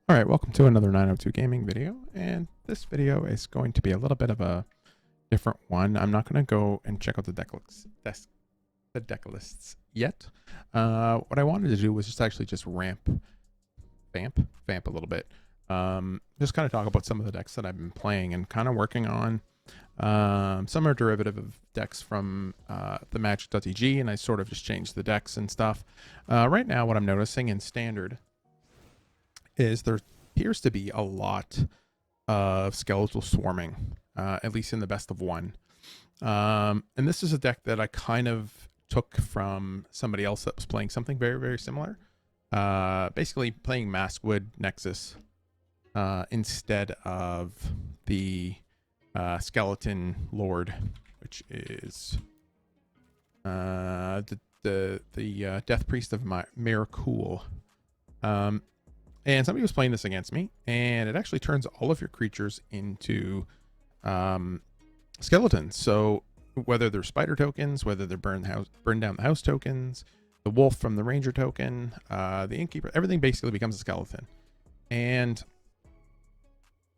All right, welcome to another 902 gaming video, and this video is going to be a little bit of a different one. I'm not going to go and check out the deck lists yet. What I wanted to do was just vamp a little bit. Just kind of talk about some of the decks that I've been playing and kind of working on. Some are derivative of decks from the Magic.tg, and I sort of just changed the decks and stuff. Right now, what I'm noticing in Standard is there appears to be a lot of skeletal swarming, at least in the best of one. And this is a deck that I kind of took from somebody else that was playing something very, very similar. Basically playing Maskwood Nexus instead of the Skeleton Lord, which is the Death Priest of Miracool. And somebody was playing this against me, and it actually turns all of your creatures into skeletons. So whether they're spider tokens, whether they're burn down the house tokens, the wolf from the ranger token, the innkeeper, everything basically becomes a skeleton. And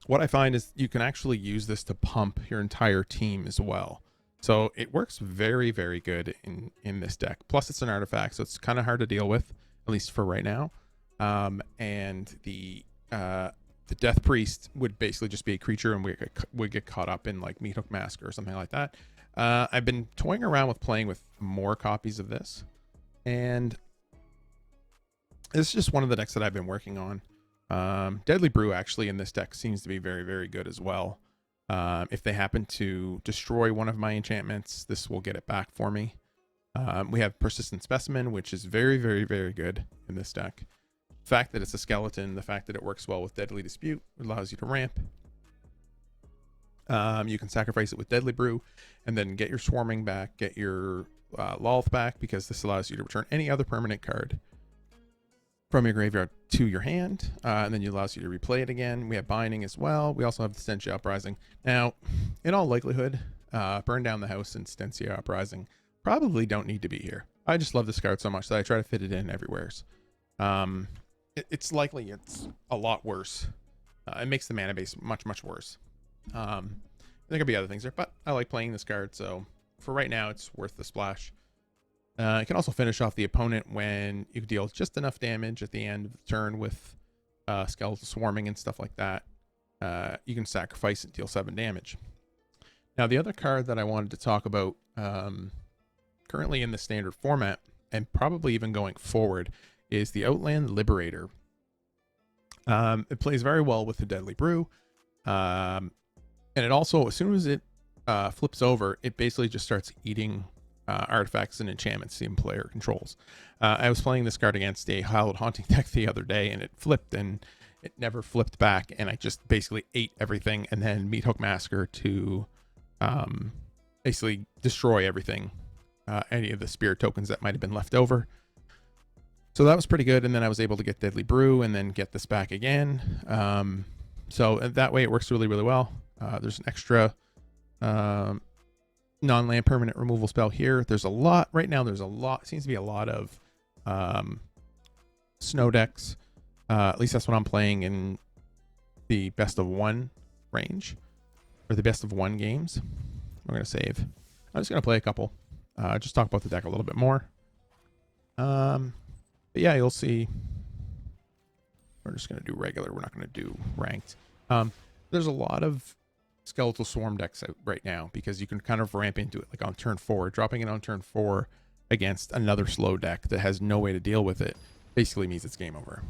what I find is you can actually use this to pump your entire team as well. So it works very, very good in this deck. Plus it's an artifact, so it's kind of hard to deal with, at least for right now. And the Death Priest would basically just be a creature, and we get caught up in like Meathook Mask or something like that. I've been toying around with playing with more copies of this, and it's just one of the decks that I've been working on. Deadly Brew actually in this deck seems to be very, very good as well. If they happen to destroy one of my enchantments, this will get it back for me. We have Persistent Specimen, which is very, very, very good in this deck. The fact that it's a skeleton, the fact that it works well with Deadly Dispute, allows you to ramp. You can sacrifice it with Deadly Brew and then get your Swarming back, get your Lolth back, because this allows you to return any other permanent card from your graveyard to your hand, and then it allows you to replay it again. We have Binding as well. We also have the Stensia Uprising. Now, in all likelihood, Burn Down the House and Stensia Uprising probably don't need to be here. I just love this card so much that I try to fit it in everywhere. It's likely it's a lot worse. It makes the mana base much, much worse. There could be other things there, but I like playing this card, so for right now, it's worth the splash. It can also finish off the opponent when you deal just enough damage at the end of the turn with skeletal swarming and stuff like that. You can sacrifice and deal 7 damage. Now, the other card that I wanted to talk about currently in the standard format, and probably even going forward, is the Outland Liberator. It plays very well with the Deadly Brew. And it also, as soon as it flips over, it basically just starts eating artifacts and enchantments the player controls. I was playing this card against a Hallowed Haunting deck the other day, and it flipped, and it never flipped back, and I just basically ate everything, and then Meathook Massacre to basically destroy everything, any of the spirit tokens that might have been left over. So that was pretty good, and then I was able to get Deadly Brew and then get this back again. So that way it works really, really well. There's an extra non-land permanent removal spell here. There's a lot right now. Seems to be a lot of snow decks. At least that's what I'm playing in the best of one range, or the best of one games. I'm gonna save. I'm just gonna play a couple. Just talk about the deck a little bit more. But yeah, you'll see. We're just gonna do regular. We're not gonna do ranked. There's a lot of Skeletal Swarm decks out right now because you can kind of ramp into it like on turn 4. Dropping it on turn 4 against another slow deck that has no way to deal with it basically means it's game over.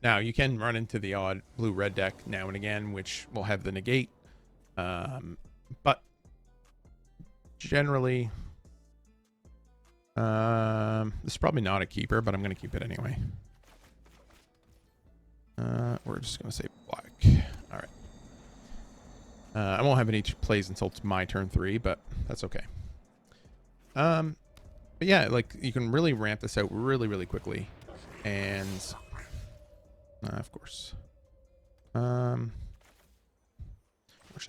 Now, you can run into the odd blue-red deck now and again, which will have the negate. But generally, this is probably not a keeper, but I'm going to keep it anyway. We're just going to say black. All right. I won't have any plays until it's my turn 3, but that's okay. But yeah, like you can really ramp this out really, really quickly. And of course. Actually,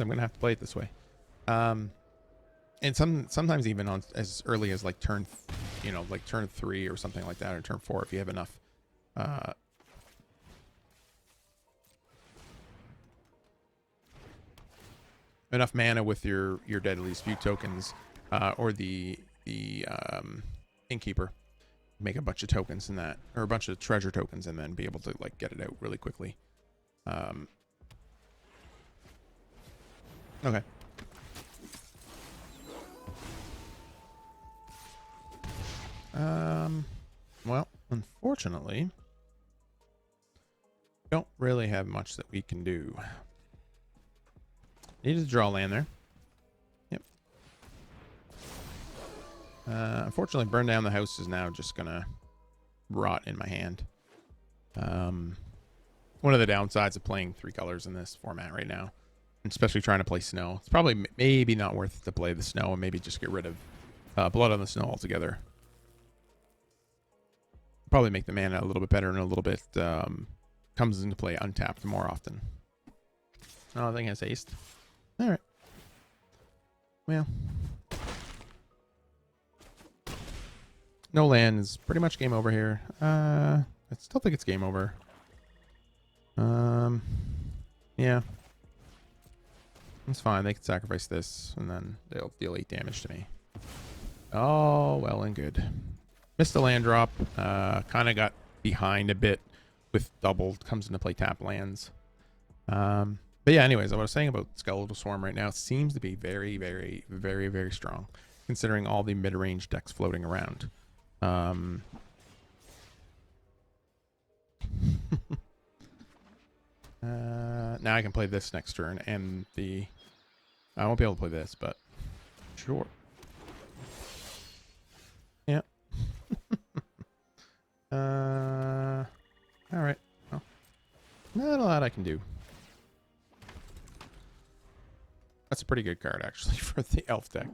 I'm going to have to play it this way. And sometimes even on as early as like turn, like turn 3 or something like that, or turn 4, if you have enough uh, enough mana with your Deadliest View tokens, or the Innkeeper, make a bunch of tokens in that, or a bunch of treasure tokens, and then be able to like get it out really quickly. Okay. Well, unfortunately, don't really have much that we can do. Need to draw land there. Yep. Unfortunately, burn down the house is now just gonna rot in my hand. One of the downsides of playing 3 colors in this format right now, especially trying to play snow, it's probably maybe not worth it to play the snow and maybe just get rid of blood on the snow altogether. Probably make the mana a little bit better and a little bit comes into play untapped more often. Oh, I think it's aced. All right. Well, no land is pretty much game over here. I still think it's game over. Yeah. It's fine. They can sacrifice this, and then they'll deal 8 damage to me. Oh, well and good. Missed the land drop. Kind of got behind a bit with doubled. Comes into play tap lands. But yeah, anyways, what I was saying about Skeletal Swarm right now seems to be very, very, very, very strong, considering all the mid-range decks floating around. Now I can play this next turn, and I won't be able to play this, but sure. Yeah. All right. Well, not a lot I can do. That's a pretty good card, actually, for the elf deck.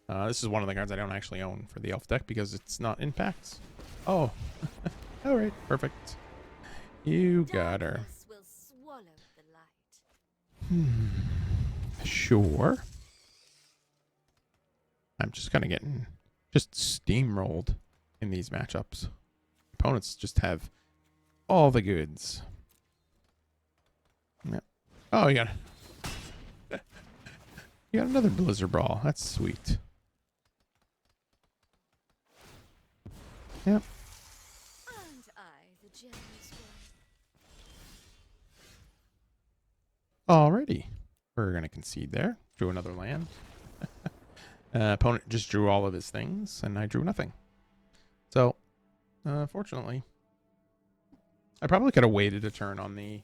This is one of the cards I don't actually own for the elf deck because it's not in packs. Oh. All right. Perfect. You got her. Sure. I'm just kind of getting just steamrolled in these matchups. Opponents just have all the goods. Yep. Oh, you got another Blizzard Brawl. That's sweet. Yep. Aren't I the generous one? Alrighty. We're going to concede there. Drew another land. Opponent just drew all of his things, and I drew nothing. So, fortunately, I probably could have waited a turn on the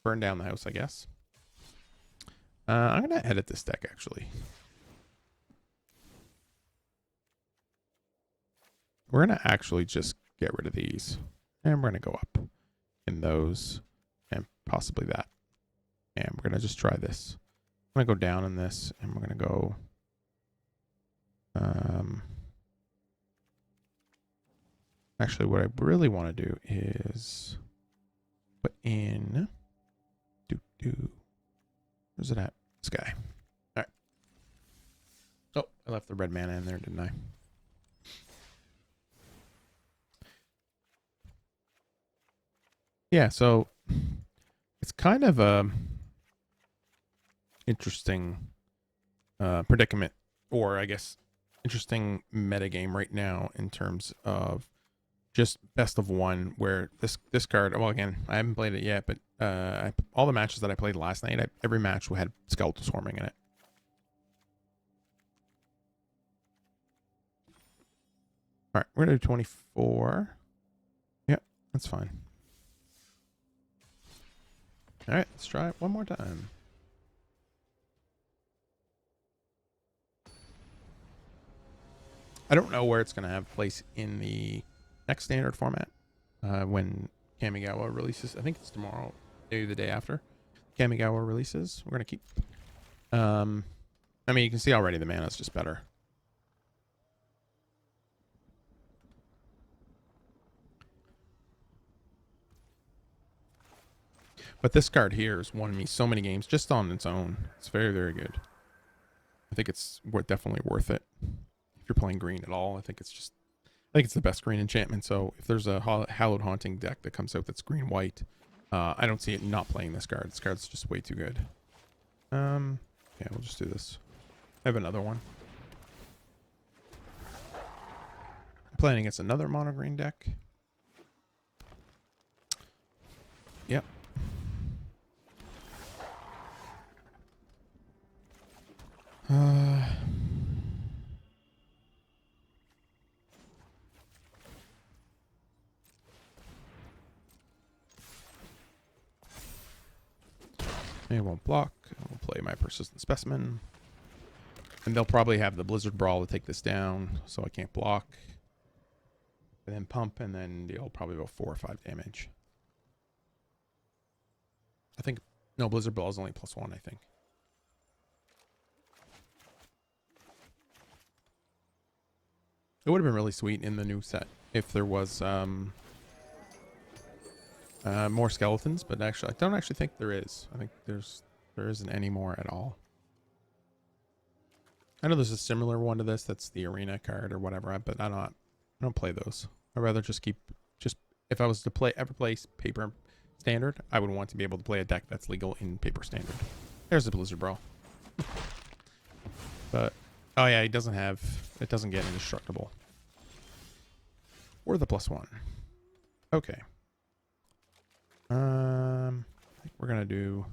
burn down the house, I guess. I'm going to edit this deck, actually. We're going to actually just get rid of these. And we're going to go up in those and possibly that. And we're going to just try this. I'm going to go down in this, and we're going to go... Actually, what I really want to do is put in... Where's it at? This guy. All right. Oh, I left the red mana in there, didn't I? Yeah, so it's kind of a interesting predicament, or I guess interesting metagame right now in terms of just best of one, where this card, well, again, I haven't played it yet, but all the matches that I played last night, every match had Skeletal Swarming in it. All right, we're going to do 24. Yep, that's fine. All right, let's try it one more time. I don't know where it's going to have place in the next standard format when Kamigawa releases. I think it's tomorrow, maybe the day after Kamigawa releases. We're going to keep... I mean, you can see already the mana is just better. But this card here has won me so many games just on its own. It's very, very good. I think it's definitely worth it if you're playing green at all. I think it's the best green enchantment. So if there's a Hallowed Haunting deck that comes out that's green white, I don't see it not playing this card. This card's just way too good. Yeah, we'll just do this. I have another one. I'm playing against another mono green deck. Yep. They won't block. I'll play my Persistent Specimen. And they'll probably have the Blizzard Brawl to take this down, so I can't block. And then pump, and then they'll probably go 4 or 5 damage. I think, no, Blizzard Brawl is only +1, I think. It would have been really sweet in the new set if there was more skeletons, but actually, I don't actually think there is. I think there isn't any more at all. I know there's a similar one to this. That's the arena card or whatever, but I don't play those. I'd rather just if I was to ever play paper standard, I would want to be able to play a deck that's legal in paper standard. There's the Blizzard Brawl. But oh yeah, it doesn't get indestructible. Or the +1. Okay. I think we're gonna do.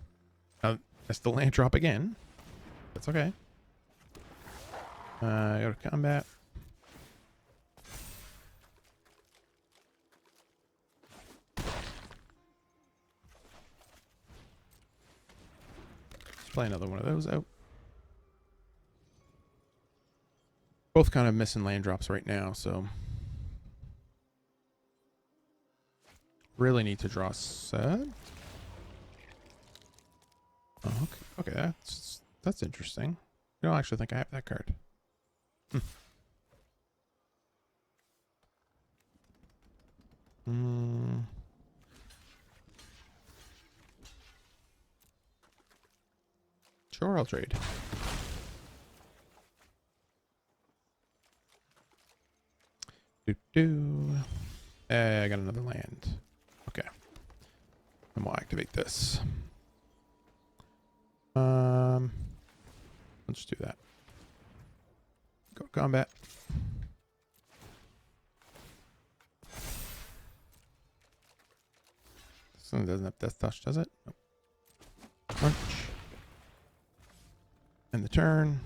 That's the land drop again. That's okay. Go to combat. Let's play another one of those out. Both kind of missing land drops right now, so really need to draw a set. Oh, okay, that's interesting. I don't actually think I have that card. Sure, I'll trade. I got another land. Okay. And we'll activate this. Let's do that. Go combat. This one doesn't have Death Touch, does it? Nope. Punch. End the turn.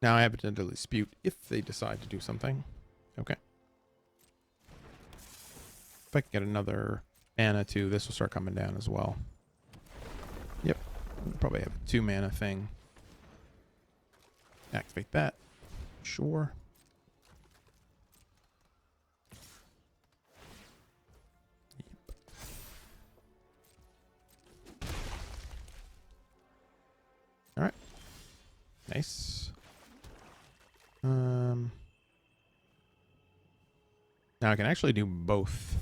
Now I have to dispute if they decide to do something. Okay. If I can get another mana too, this will start coming down as well. Yep. We'll probably have a 2 mana thing. Activate that. Sure. Yep. All right. Nice. Now I can actually do both.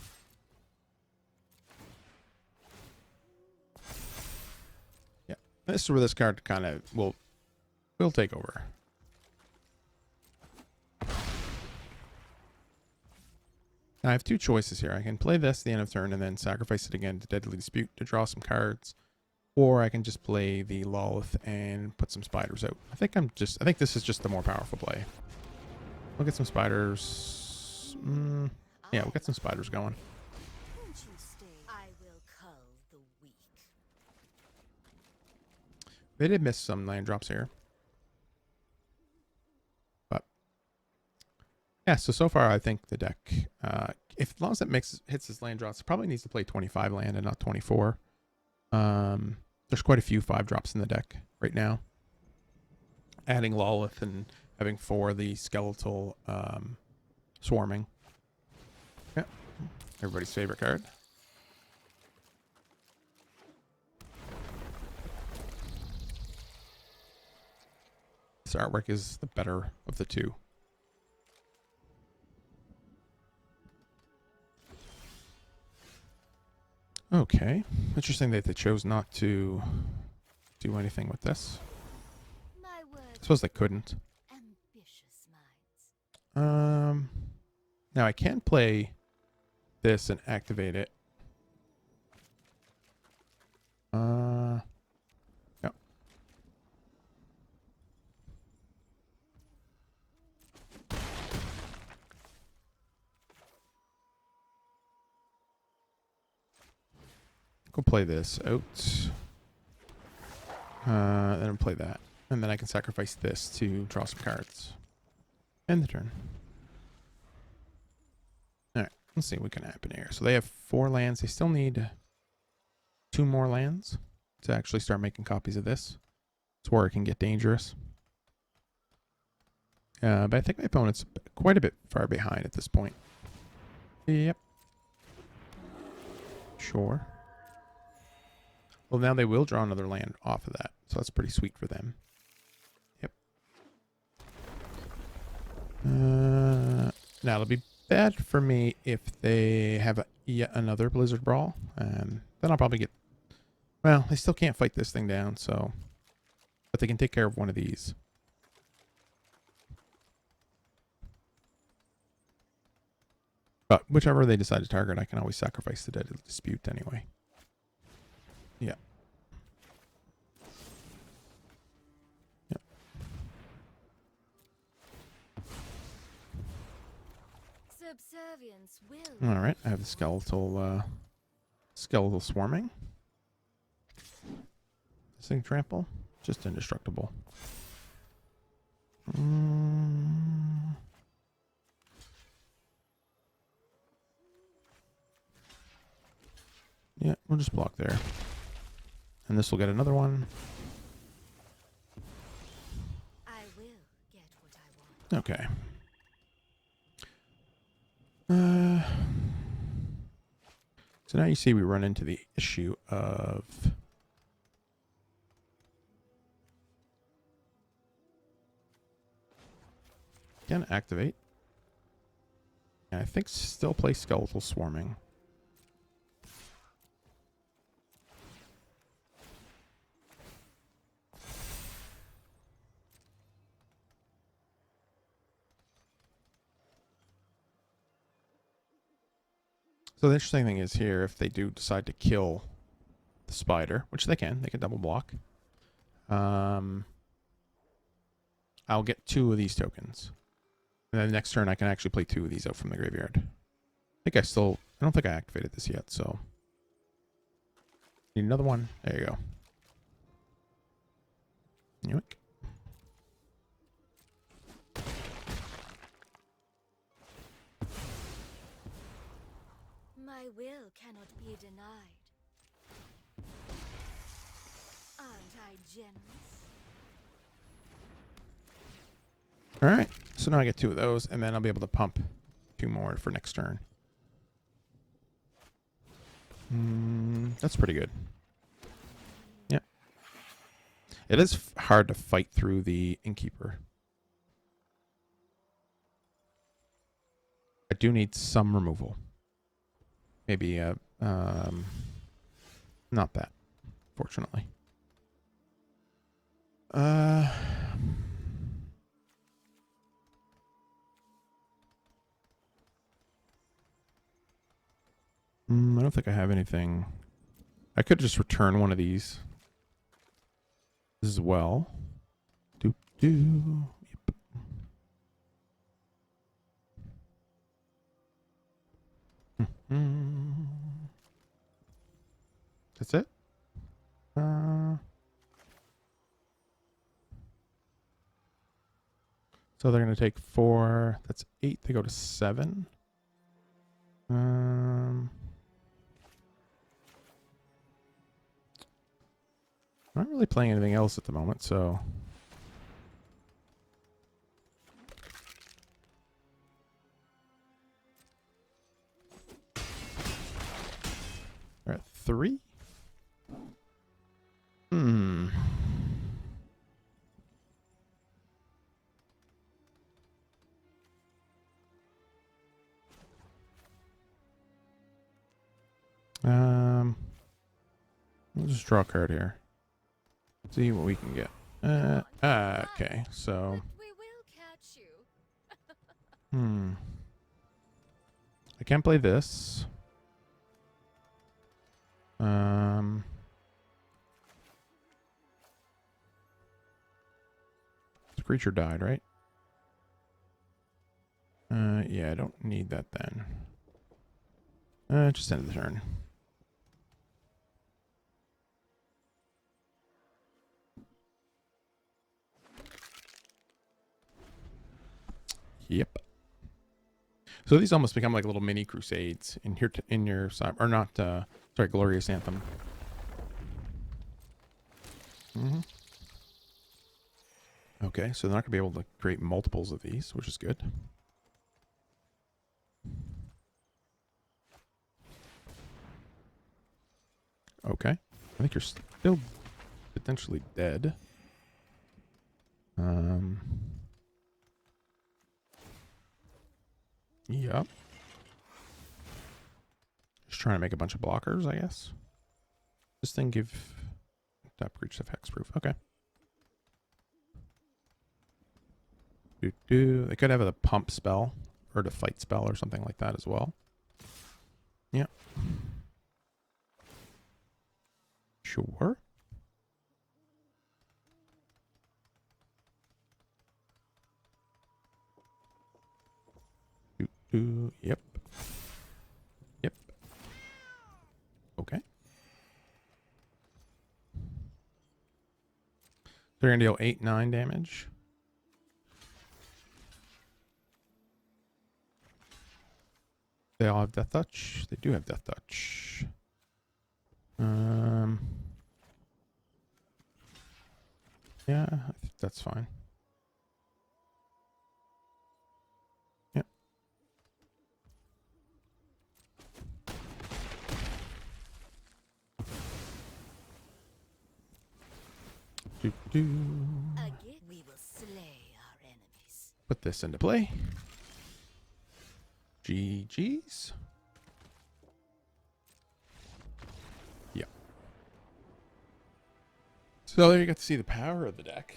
Yeah, this is where this card kind of will take over. Now I have 2 choices here. I can play this at the end of turn and then sacrifice it again to Deadly Dispute to draw some cards, or I can just play the Lolith and put some spiders out. I think this is just the more powerful play. We'll get some spiders. Yeah, we'll get some spiders going. I will cull the weak. They did miss some land drops here. But yeah, so far I think the deck, as long as it hits its land drops, it probably needs to play 25 land and not 24. There's quite a few 5 drops in the deck right now. Adding Lolith and having 4 the skeletal swarming. Yeah. Everybody's favorite card. This artwork is the better of the 2. Okay. Interesting that they chose not to do anything with this. suppose they couldn't. Ambitious minds. Now I can play this and activate it. No. Go play this out. Then play that. And then I can sacrifice this to draw some cards. End the turn. Alright, let's see what can happen here. So they have 4 lands. They still need 2 more lands to actually start making copies of this. It's where it can get dangerous. But I think my opponent's quite a bit far behind at this point. Yep. Sure. Well, now they will draw another land off of that. So that's pretty sweet for them. Yep. Now, it'll be bad for me if they have yet another Blizzard Brawl. Then I'll probably get... Well, they still can't fight this thing down, so... But they can take care of one of these. But whichever they decide to target, I can always sacrifice the Deadly Dispute anyway. Yeah. Yep. Subservience will. All right, I have the skeletal swarming. This thing trample, just indestructible. Yeah, we'll just block there. And this will get another one. I will get what I want. Okay. So now you see we run into the issue of again activate. And I think still play skeletal swarming. So the interesting thing is here, if they do decide to kill the spider, which they can double block. I'll get 2 of these tokens. And then next turn I can actually play 2 of these out from the graveyard. I don't think I activated this yet, so. Need another one. There you go. Yoink. My will cannot be denied. Aren't I generous? All right. So now I get 2 of those, and then I'll be able to pump 2 more for next turn. That's pretty good. Yep. It is hard to fight through the Innkeeper. I do need some removal. Maybe, not that, fortunately. I don't think I have anything. I could just return one of these as well. Yep. That's it. So they're going to take 4. That's 8. They go to 7. I'm not really playing anything else at the moment, so. We're at 3. We'll just draw a card here. See what we can get. Okay, so But we will catch you. I can't play this. The creature died, right? Yeah, I don't need that then. Just end the turn. Yep. So these almost become like little mini crusades in here in your side, or not? Sorry, Glorious Anthem. Okay, so they're not gonna be able to create multiples of these, which is good. Okay, I think you're still potentially dead. Yep. Just trying to make a bunch of blockers, I guess. This thing give tap breach of hexproof. Okay. They could have a pump spell or the fight spell or something like that as well. Yeah. Sure. Yep. Yep. Okay. They're gonna deal 8-9 damage. They all have Death Touch. They do have Death Touch. Yeah, I think that's fine. Yep. Again, we will slay our enemies. Put this into play. GG's. Yeah. So there you got to see the power of the deck.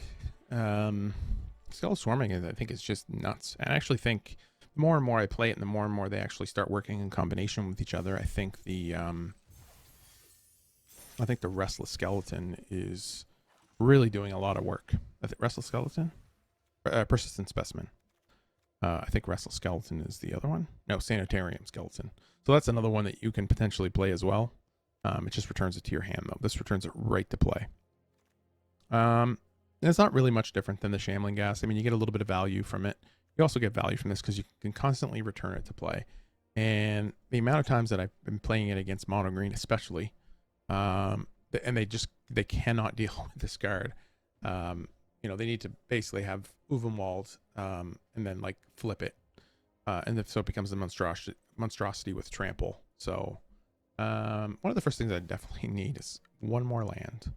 Skull Swarming, I think, is just nuts. And I actually think the more and more I play it, and the more and more they actually start working in combination with each other, I think the Restless Skeleton is really doing a lot of work. I think Restless Skeleton, Persistent Specimen. I think Restless Skeleton is the other one. No, Sanitarium Skeleton. So that's another one that you can potentially play as well. It just returns it to your hand, though. This returns it right to play. And it's not really much different than the Shambling Gas. I mean, you get a little bit of value from it. You also get value from this because you can constantly return it to play. And the amount of times that I've been playing it against Mono Green, especially, and they cannot deal with this card. They need to basically have Uvenwald, and then like flip it, so it becomes a monstrosity with trample. So one of the first things I definitely need is one more land.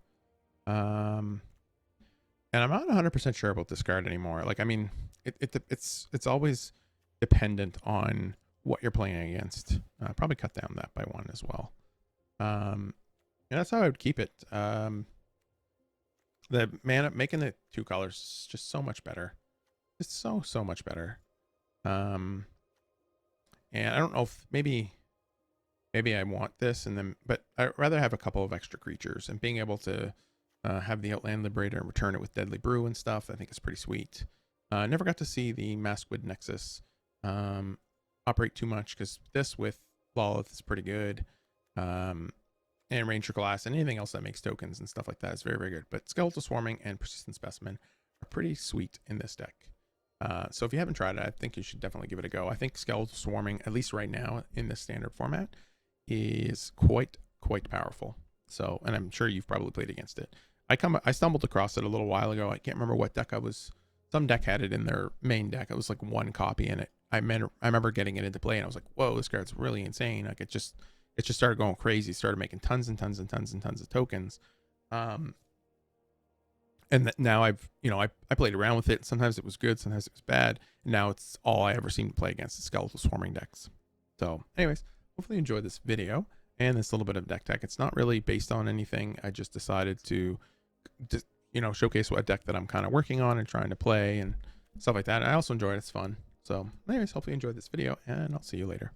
And I'm not 100% sure about this card anymore. Like, I mean, it's always dependent on what you're playing against. Probably cut down that by 1 as well. And that's how I would keep it. The mana, making the 2 colors is just so much better. It's so much better. And I don't know if maybe I want this, but I'd rather have a couple of extra creatures, and being able to have the Outland Liberator and return it with Deadly Brew and stuff, I think is pretty sweet. Never got to see the Maskwood Nexus operate too much, because this with Lolith is pretty good. And Ranger Glass and anything else that makes tokens and stuff like that is very, very good. But Skeletal Swarming and Persistent Specimen are pretty sweet in this deck. So if you haven't tried it, I think you should definitely give it a go. I think Skeletal Swarming, at least right now in this standard format, is quite powerful. So, and I'm sure you've probably played against it. I stumbled across it a little while ago. I can't remember what deck I was. Some deck had it in their main deck. It was like 1 copy in it. I remember getting it into play, and I was like, whoa, this card's really insane. Like it just started going crazy. Started making tons and tons and tons and tons of tokens. And now I played around with it. Sometimes it was good, sometimes it was bad. And now it's all I ever seem to play against is Skeletal Swarming decks. So anyways, hopefully you enjoyed this video and this little bit of deck tech. It's not really based on anything. I just decided to just, you know, showcase what deck that I'm kind of working on and trying to play and stuff like that. And I also enjoy it. It's fun. So anyways, hopefully you enjoyed this video, and I'll see you later.